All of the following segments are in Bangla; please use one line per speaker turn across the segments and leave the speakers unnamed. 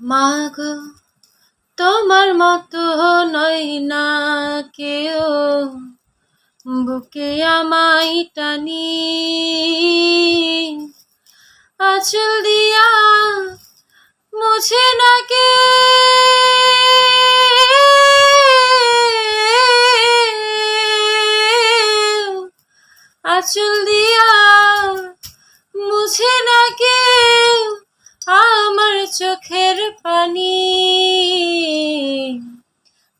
মাগো তোমার মতো নয় না কেউ, বুকে আমায় টানি আঁচল দিয়া মুছে না কে, আঁচল দিয়া মুছে না কে আমার চোখের পানি।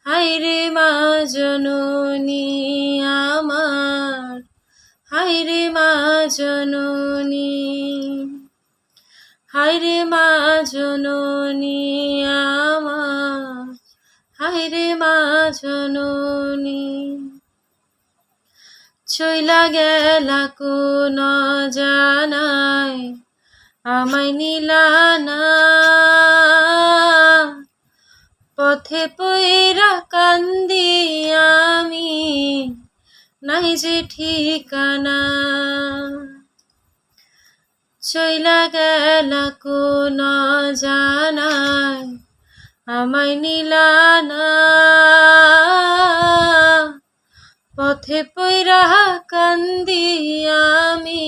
হায়রে মা জননী আমার, হায়রে মা জননী, হায়রে মা জননী আমার, হায়রে মা জননী। চইলা গেলা কোন জানায় আমায় নিলা না, পথে পইরা কান্দি আমি নাই যে ঠিকানা। চইলা গেলা কোন জানায় আমায় নিলা না, পথে পইরা কান্দি আমি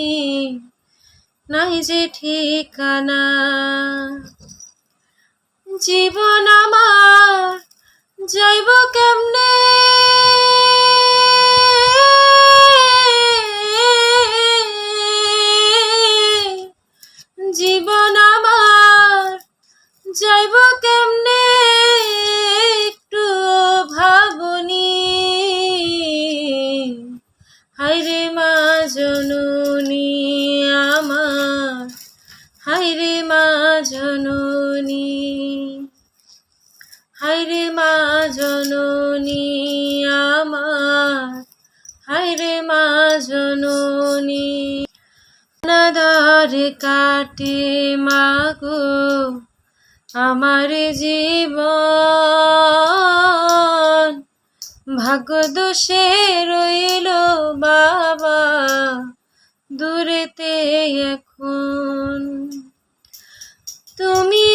নাই যে ঠিকানা। জীবন আমার যাইব কেমনে, জীবন আমার যাইব কেমনে একটু ভাবনি। হায়রে মা জননী আমার, হায়রে মা জননী, হায়রে মা জননী আমার, হায়রে মা জননী। অনাদরে কাটে মাগো আমার জীবন, ভাগ্য দোষে রইল বাবা দূরেতে এখন। তুমি